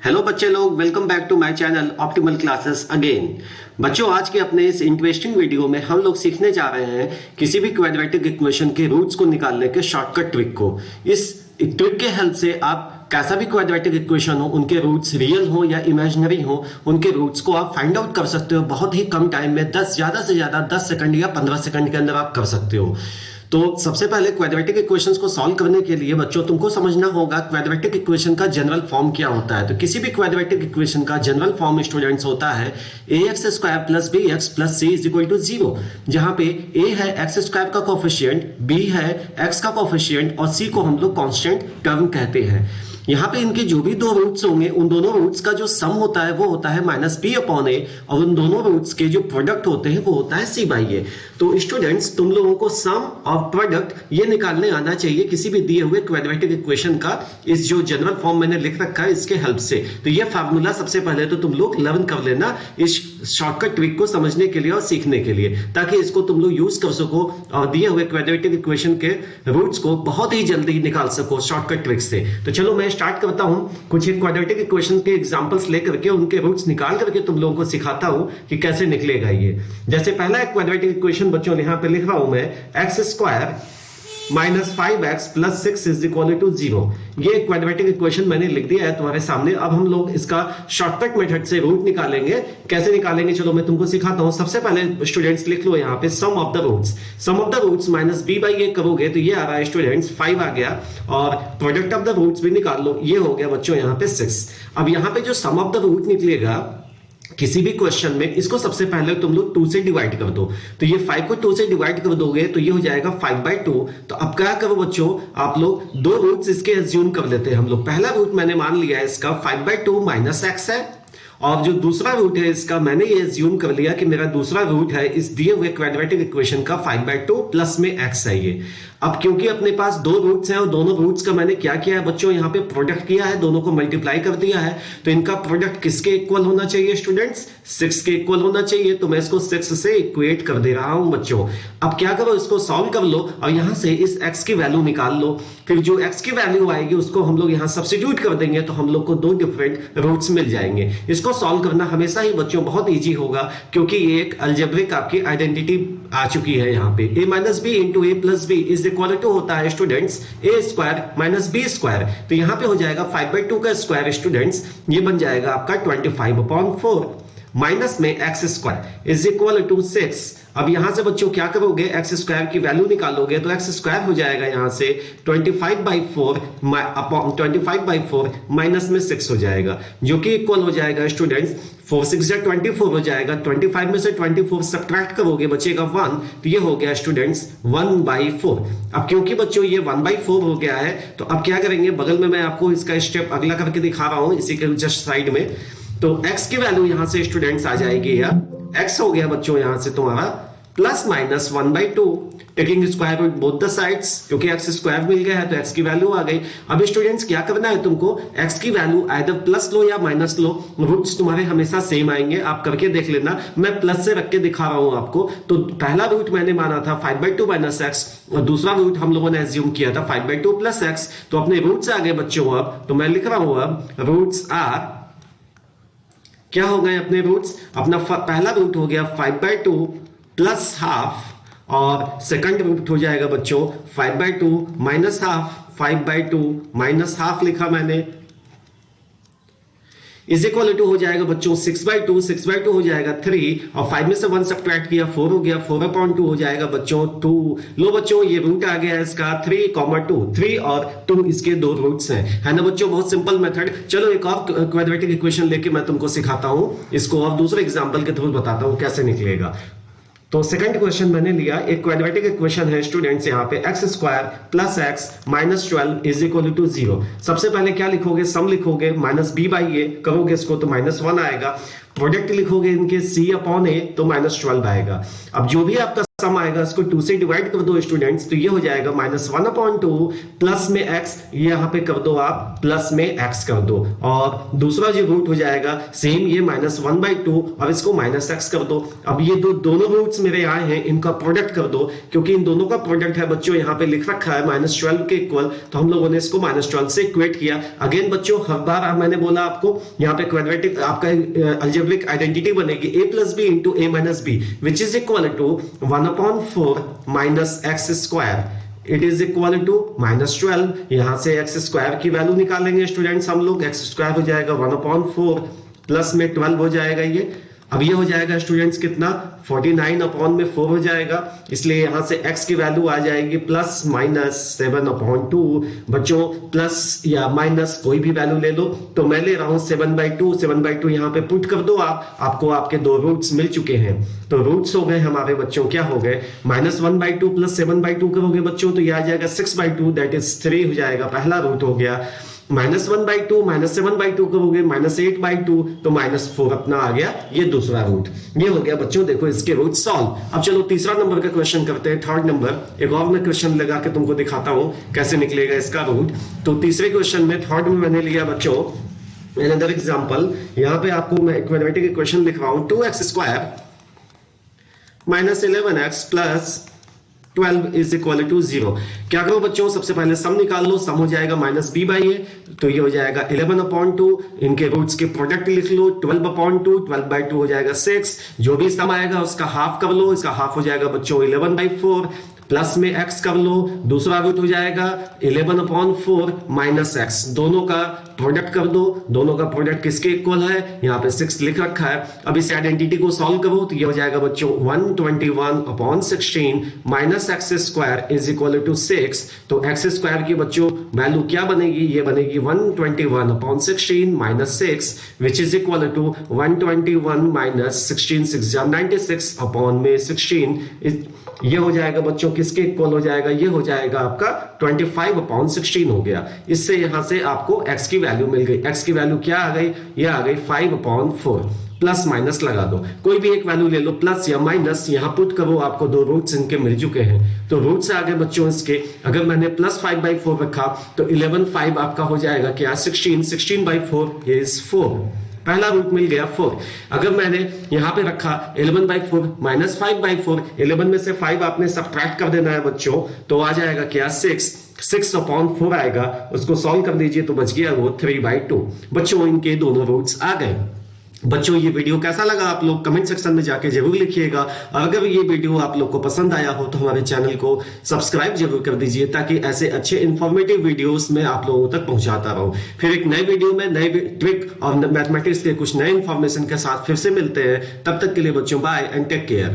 Hello बच्चे लोग, welcome back to my channel optimal classes again. बच्चों, आज के अपने इस इंटरेस्टिंग वीडियो में हम लोग सीखने जा रहे हैं किसी भी क्वाड्रेटिक इक्वेशन के रूट्स को निकालने के शॉर्टकट ट्रिक को। इस ट्रिक के हेल्प से आप कैसा भी क्वाड्रेटिक इक्वेशन हो, उनके रूट्स रियल हो या इमेजिनरी हो, उनके रूट्स को आप फाइंड आउट कर सकते हो बहुत ही कम टाइम में। 10 ज्यादा से ज्यादा 10 सेकंड या 15 सेकंड के अंदर आप कर सकते हो। तो सबसे पहले क्वाड्रेटिक इक्वेशंस को सॉल्व करने के लिए बच्चों तुमको समझना होगा क्वाड्रेटिक इक्वेशन का जनरल फॉर्म क्या होता है। तो किसी भी क्वाड्रेटिक इक्वेशन का जनरल फॉर्म स्टूडेंट्स होता है ax² + bx + c = 0, जहां पे a है x² का कोफिशिएंट, b है x का कोफिशिएंट और c को हम लोग कांस्टेंट टर्म कहते हैं। यहाँ पे इनके जो भी दो रूट्स होंगे उन दोनों रूट्स का जो सम होता है वो होता है -b/a, और उन दोनों रूट्स के जो प्रोडक्ट होते हैं वो होता है c/a। तो स्टूडेंट्स, तुम लोगों को सम और प्रोडक्ट ये निकालने आना चाहिए किसी भी दिए हुए क्वाड्रेटिक इक्वेशन का। इस जो जनरल फॉर्म मैंने लिख रखा है इसके हेल्प से, तो ये फार्मूला सबसे पहले तो तुम लोग लर्न कर लेना इस शॉर्टकट ट्रिक को समझने के लिए और सीखने के लिए, ताकि इसको तुम लोग यूज कर सको और दिए हुए क्वाड्रेटिक इक्वेशन के रूट्स को बहुत ही जल्दी निकाल सको शॉर्टकट ट्रिक से। तो चलो मैं स्टार्ट करता हूं कुछ एक क्वाड्रेटिक इक्वेशन के एग्जांपल्स लेकर के उनके रूट्स निकाल करके तुम लोगों को सिखाता हूं कि कैसे निकलेगा ये। जैसे पहला एक क्वाड्रेटिक इक्वेशन बच्चों यहां पे लिख रहा हूं मैं, x² - 5x + 6 = 0। ये क्वाड्रेटिक इक्वेशन मैंने लिख दिया है तुम्हारे सामने। अब हम लोग इसका शॉर्टकट मेथड से रूट निकालेंगे। कैसे निकालेंगे चलो मैं तुमको सिखाता हूं। सबसे पहले स्टूडेंट्स लिख लो यहाँ पे sum of the roots. Sum of the roots -b/a करोगे तो ये आ रहा है स्टूडेंट्स 5 आ गया, और प्रोडक्ट ऑफ द रूट्स भी निकाल लो, ये हो गया बच्चों यहाँ पे 6। अब यहाँ पे जो सम ऑफ द रूट निकलेगा किसी भी क्वेश्चन में, इसको सबसे पहले तुम लोग 2 से डिवाइड कर दो। तो ये 5 को 2 से डिवाइड कर दोगे तो ये हो जाएगा 5/2। तो अब क्या करो बच्चों, आप लोग दो रूट्स इसके एज्यूम कर लेते हैं हम लोग। पहला रूट मैंने मान लिया है इसका 5/2 - x है, और जो दूसरा रूट है इसका मैंने ये एज्यूम कर लिया कि मेरा दूसरा रूट है इस दिए हुए क्वाड्रेटिक इक्वेशन का 5/2 प्लस में x है ये। अब क्योंकि अपने पास दो रूट्स हैं और दोनों रूट्स का मैंने क्या किया है बच्चों, यहाँ पे प्रोडक्ट किया है, दोनों को मल्टीप्लाई कर दिया है, तो इनका प्रोडक्ट किसके इक्वल होना चाहिए स्टूडेंट्स? 6 के इक्वल होना चाहिए। तो मैं इसको 6 से इक्वेट कर दे रहा हूं बच्चों। अब क्या करो, इसको सॉल्व कर लो और यहां से इस x की वैल्यू निकाल लो। फिर जो x की वैल्यू आएगी उसको हम लोग यहां सब्स्टिट्यूट कर देंगे, तो हम लोग को दो डिफरेंट रूट्स मिल जाएंगे। इसको सॉल्व करना हमेशा ही बच्चों बहुत ईजी होगा, क्योंकि ये एक अलजेब्रिक आपकी आइडेंटिटी आ चुकी है यहाँ पे। a - b × a + b = होता है स्टूडेंट्स a² - b²। तो यहां पे हो जाएगा 5/2 का स्क्वायर स्टूडेंट्स, ये बन जाएगा आपका 25/4 माइनस में x² = 6। अब यहां से बच्चों क्या करोगे, x² की वैल्यू निकालोगे तो x² हो जाएगा यहां से 25/4 माइनस में 6 हो जाएगा, जो कि इक्वल हो जाएगा स्टूडेंट्स 4 × 6 = 24 हो जाएगा। 25 में से 24 सब्ट्रैक्ट करोगे बचेगा 1, तो ये हो गया स्टूडेंट्स 1/4। अब क्योंकि बच्चों ये 1/4 हो गया है, तो अब क्या करेंगे, बगल में मैं आपको इसका स्टेप अगला करके दिखा रहा हूं इसी के जस्ट साइड में। तो x की वैल्यू यहां से स्टूडेंट्स आ जाएगी, या x हो गया बच्चों यहां से तुम्हारा +/-1/2, taking square root both the sides, क्योंकि x² मिल गया है तो x की वैल्यू आ गई। अब स्टूडेंट्स क्या करना है तुमको, x की वैल्यू आइदर प्लस लो या माइनस लो, रूट्स तुम्हारे हमेशा सेम आएंगे। आप करके देख लेना, मैं प्लस से रख के दिखा रहा हूं आपको। तो पहला रूट मैंने माना था 5/2 - x, और दूसरा रूट हम लोगों ने एज्यूम किया था 5/2 + x। तो अपने रूट्स आ गए बच्चों। अब तो मैं लिख रहा हूं, अब रूट्स आर, क्या हो गए अपने रूट्स, अपना पहला रूट हो गया 5/2 + ½ और सेकंड रूट हो जाएगा बच्चों 5/2 - ½ 5/2 - ½ लिखा मैंने, = हो जाएगा बच्चों 6/2 6/2 हो जाएगा 3, और 5 में से 1 सब्ट्रैक्ट किया 4 हो गया, 4/2 हो जाएगा बच्चों 2। लो बच्चों, ये रूट आ गया इसका 3,2। 3 और 2 इसके दो रूट्स हैं, है ना बच्चों? बहुत सिंपल मेथड। चलो एक और क्वाड्रेटिक इक्वेशन लेके मैं तुमको सिखाता हूं इसको, और दूसरे एग्जांपल के थ्रू बताता हूं कैसे निकलेगा। तो सेकंड क्वेश्चन मैंने लिया, एक क्वाड्रेटिक इक्वेशन है स्टूडेंट्स यहाँ पे x² + x - 12 = 0। सबसे पहले क्या लिखोगे, सम लिखोगे, -b/a करोगे इसको तो -1 आएगा। प्रोडक्ट लिखोगे इनके c/a तो -12 आएगा। अब जो भी आपका सम आएगा, इसको 2 से डिवाइड कर दो स्टूडेंट्स, तो ये हो जाएगा -1/2 प्लस में x, ये यहाँ पे कर दो आप प्लस में x कर दो, और दूसरा जो रूट हो जाएगा सेम ये -1/2 और इसको -x कर दो। अब ये दोनों रूट्स मेरे आए हैं, इनका प्रोडक्ट कर दो, क्योंकि इन दोनों का प्रोडक्ट है बच्चों यहाँ पे लिख रखा है -12 के इक्वल, तो हम लोगों ने इसको -12 से इक्वेट किया। अगेन बच्चों हर बार मैंने बोला आपको यहाँ पे क्वाड्रेटिक आपका अलजेब्रिक आइडेंटिटी बनेगी a + b * a - b which is equal to 1/4 minus x square, it is equal to -12। यहां से x स्क्वायर की वैल्यू निकालेंगे स्टूडेंट्स हम लोग, x स्क्वायर हो जाएगा 1/4 प्लस में 12 हो जाएगा ये। अब ये हो जाएगा स्टूडेंट्स कितना 49/4 हो जाएगा, इसलिए यहां से x की वैल्यू आ जाएगी +/7/2। बच्चों प्लस या माइनस कोई भी वैल्यू ले लो, तो मैं ले रहा हूं 7/2 यहां पे पुट कर दो आप, आपको आपके दो रूट्स मिल चुके हैं। तो रूट्स हो गए हमारे बच्चों, क्या हो गए -1/2 प्लस 7/2 करोगे बच्चों तो ये आ जाएगा 6/2, दैट इज 3 हो जाएगा, पहला रूट हो गया। -1/2 -7/2 करोगे -8/2 तो -4 अपना आ गया, ये दूसरा रूट। ये हो गया बच्चों, देखो इसके रूट सॉल्व। अब चलो तीसरा नंबर का क्वेश्चन करते हैं, थर्ड नंबर। एक और मैं क्वेश्चन लगा के तुमको दिखाता हूं कैसे निकलेगा इसका रूट। तो तीसरे क्वेश्चन में थर्ड में मैंने लिया बच्चों अनदर एग्जांपल, यहां पे आपको मैं क्वाड्रेटिक इक्वेशन लिख रहा हूं, 2x² -11x plus 12 is equal to 0। क्या करो बच्चों, सबसे पहले सम निकाल लो, सम हो जाएगा -b/a, तो ये हो जाएगा 11/2, इनके रूट्स के प्रोडक्ट लिख लो 12/2, 12/2 हो जाएगा 6, जो भी सम आएगा उसका हाफ कर लो, इसका हाफ हो जाएगा बच्चों 11/4, प्लस में x कर लो, दूसरा रूट हो जाएगा 11/4 माइनस x, दोनों का प्रोडक्ट कर दो, दोनों का प्रोडक्ट किसके इक्वल है, यहाँ पे 6 लिख रखा है। अब इस आइडेंटिटी को सॉल्व करो तो ये हो जाएगा बच्चों 121/16 minus x² is equal to 6। तो x² की बच्चों वैल्यू क्या बनेगी, ये बनेगी 121/16 minus 6 which is equal to 121 minus 16 6 96 upon में 16। ये हो जाएगा बच्चों किसके इक्वल हो जाएगा, ये हो जाएगा आपका 25/16 हो गया। इससे यहां से आपको x की वैल्यू मिल गई। x की वैल्यू क्या आ गई, ये आ गई 5/4। प्लस माइनस लगा दो, कोई भी एक वैल्यू ले लो, प्लस या माइनस, यहां पुट करो, आपको दो रूट्स इनके मिल चुके हैं। तो रूट से आगे बच्चों इसके अगर मैंने +5/4 रखा तो 11/5 आपका हो जाएगा क्या 16, 16/4 इज 4, पहला रूट मिल गया 4। अगर मैंने यहां पे रखा 11/4 माइनस 5/4, 11 में से 5 आपने सब्ट्रैक्ट कर देना है बच्चों, तो आ जाएगा क्या 6/4 आएगा, उसको सॉल्व कर दीजिए तो बच गया वो 3/2। बच्चों इनके दोनों रूट्स आ गए। बच्चों ये वीडियो कैसा लगा आप लोग कमेंट सेक्शन में जाके जरूर लिखिएगा, और अगर ये वीडियो आप लोग को पसंद आया हो तो हमारे चैनल को सब्सक्राइब जरूर कर दीजिए, ताकि ऐसे अच्छे इंफॉर्मेटिव वीडियोस में आप लोगों तक पहुंचाता रहूं। फिर एक नए वीडियो में नए ट्रिक और मैथमेटिक्स के कुछ नए इंफॉर्मेशन के साथ फिर से मिलते हैं। तब तक के लिए बच्चों बाय एंड टेक केयर।